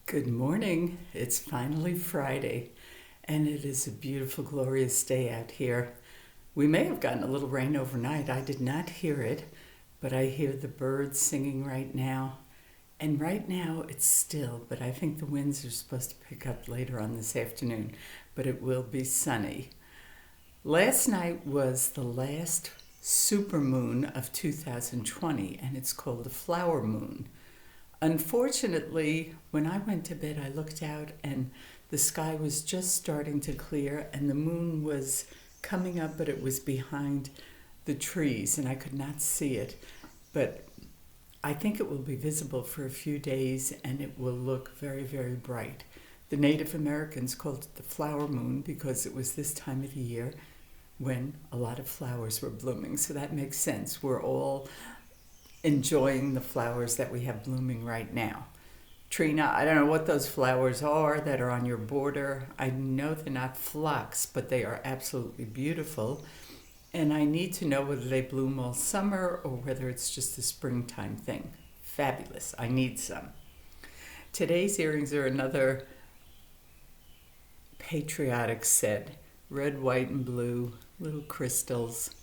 Good morning. It's finally Friday, and it is a beautiful, glorious day out here. We may have gotten a little rain overnight. I did not hear it, but I hear the birds singing right now. And right now it's still, but I think the winds are supposed to pick up later on this afternoon, but it will be sunny. Last night was the last supermoon of 2020, and it's called the flower moon. Unfortunately, when I went to bed, I looked out and the sky was just starting to clear and the moon was coming up, but it was behind the trees and I could not see it. But I think it will be visible for a few days and it will look very, very bright. The Native Americans called it the flower moon because it was this time of the year when a lot of flowers were blooming. So that makes sense. We're all enjoying the flowers that we have blooming right now. Trina, I don't know what those flowers are that are on your border. I know they're not phlox, but they are absolutely beautiful. And I need to know whether they bloom all summer or whether it's just a springtime thing. Fabulous. I need some. Today's earrings are another patriotic set. Red, white, and blue, little crystals.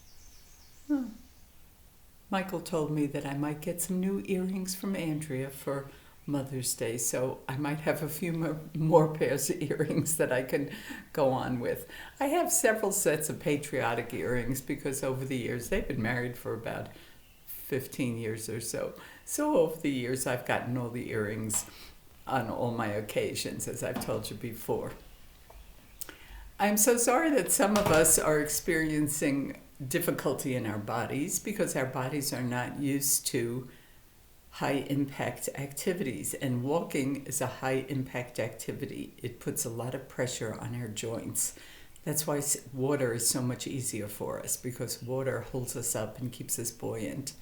Michael told me that I might get some new earrings from Andrea for Mother's Day, so I might have a few more pairs of earrings that I can go on with. I have several sets of patriotic earrings because over the years, they've been married for about 15 years or so. So over the years, I've gotten all the earrings on all my occasions, as I've told you before. I'm so sorry that some of us are experiencing difficulty in our bodies because our bodies are not used to high impact activities, and walking is a high impact activity. It puts a lot of pressure on our joints. That's why water is so much easier for us, because water holds us up and keeps us buoyant.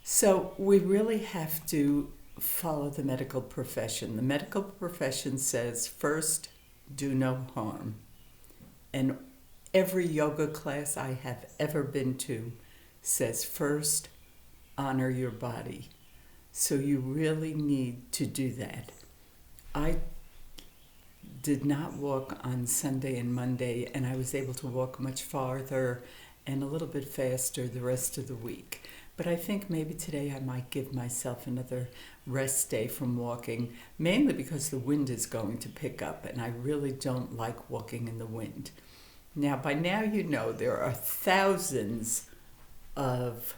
So we really have to follow the medical profession. The medical profession says first, do no harm. And every yoga class I have ever been to says first, honor your body. So you really need to do that. I did not walk on Sunday and Monday, and I was able to walk much farther and a little bit faster the rest of the week. But I think maybe today I might give myself another rest day from walking, mainly because the wind is going to pick up, and I really don't like walking in the wind. Now, by now you know there are thousands of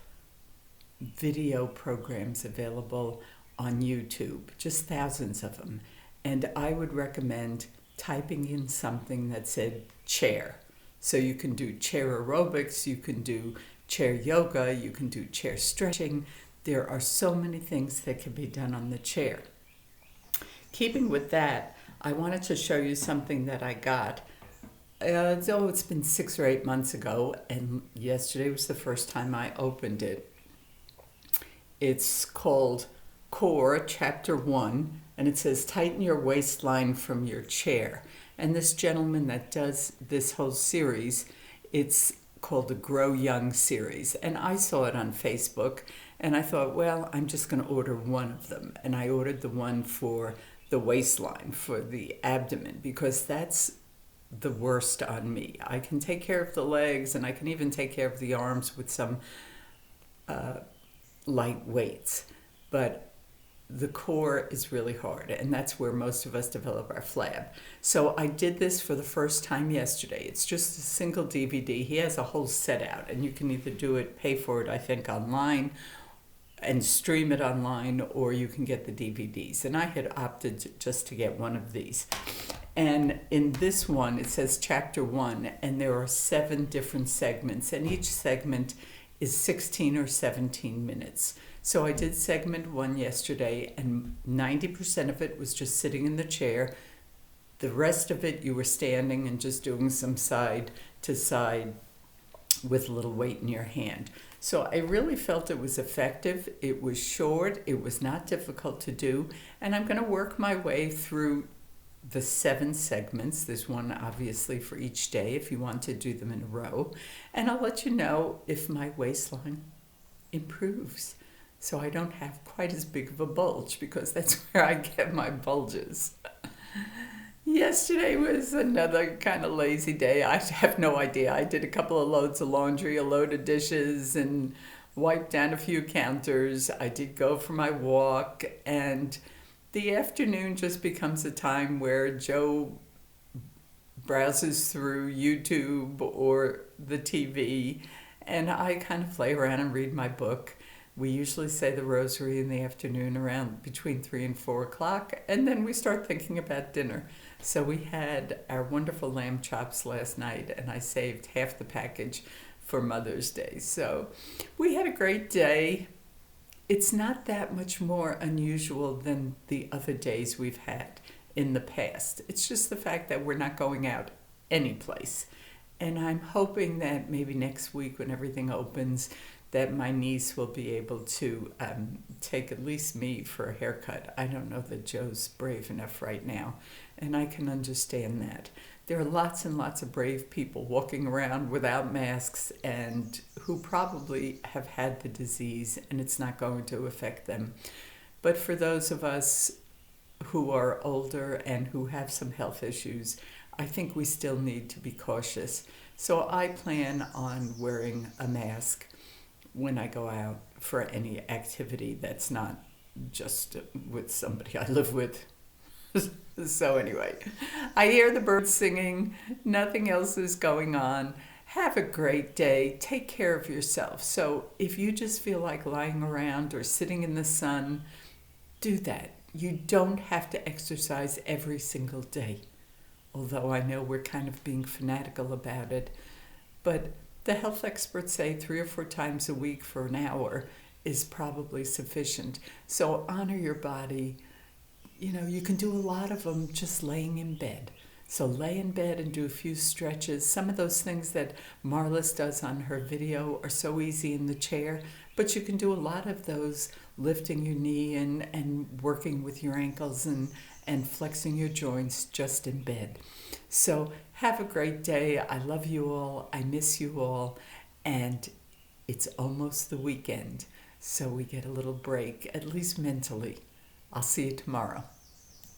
video programs available on YouTube, just thousands of them. And I would recommend typing in something that said chair. So you can do chair aerobics, you can do chair yoga, you can do chair stretching. There are so many things that can be done on the chair. Keeping with that, I wanted to show you something that I got. It's been 6 or 8 months ago, and yesterday was the first time I opened it. It's called Core Chapter 1, and it says tighten your waistline from your chair. And this gentleman that does this whole series, it's called the Grow Young series. And I saw it on Facebook, and I thought, well, I'm just going to order one of them. And I ordered the one for the waistline, for the abdomen, because that's the worst on me. I can take care of the legs, and I can even take care of the arms with some light weights, but the core is really hard, and that's where most of us develop our flab. So I did this for the first time yesterday. It's just a single DVD. He has a whole set out, and you can either do it, pay for it, I think, online and stream it online, or you can get the DVDs. And I had opted just to get one of these. And in this one, it says Chapter 1, and there are 7 different segments, and each segment is 16 or 17 minutes. So I did segment 1 yesterday, and 90% of it was just sitting in the chair. The rest of it, you were standing and just doing some side to side with a little weight in your hand. So I really felt it was effective. It was short. It was not difficult to do. And I'm going to work my way through the 7 segments. There's one obviously for each day if you want to do them in a row. And I'll let you know if my waistline improves. so I don't have quite as big of a bulge, because that's where I get my bulges. Yesterday was another kind of lazy day. I have no idea. I did a couple of loads of laundry, a load of dishes, and wiped down a few counters. I did go for my walk, and the afternoon just becomes a time where Joe browses through YouTube or the TV, and I kind of play around and read my book. We usually say the rosary in the afternoon around between 3 and 4 o'clock, and then we start thinking about dinner. So we had our wonderful lamb chops last night, and I saved half the package for Mother's Day. So we had a great day. It's not that much more unusual than the other days we've had in the past. It's just the fact that we're not going out any place. And I'm hoping that maybe next week, when everything opens, that my niece will be able to take at least me for a haircut. I don't know that Joe's brave enough right now, and I can understand that. There are lots and lots of brave people walking around without masks and who probably have had the disease, and it's not going to affect them. But for those of us who are older and who have some health issues, I think we still need to be cautious. So I plan on wearing a mask when I go out for any activity that's not just with somebody I live with. So anyway, I hear the birds singing. Nothing else is going on. Have a great day. Take care of yourself. So if you just feel like lying around or sitting in the sun, do that. You don't have to exercise every single day, although I know we're kind of being fanatical about it. But the health experts say 3 or 4 times a week for an hour is probably sufficient. So honor your body. You know, you can do a lot of them just laying in bed. So lay in bed and do a few stretches. Some of those things that Marlis does on her video are so easy in the chair, but you can do a lot of those lifting your knee and working with your ankles and flexing your joints just in bed. So have a great day. I love you all. I miss you all. And it's almost the weekend, so we get a little break, at least mentally. I'll see you tomorrow.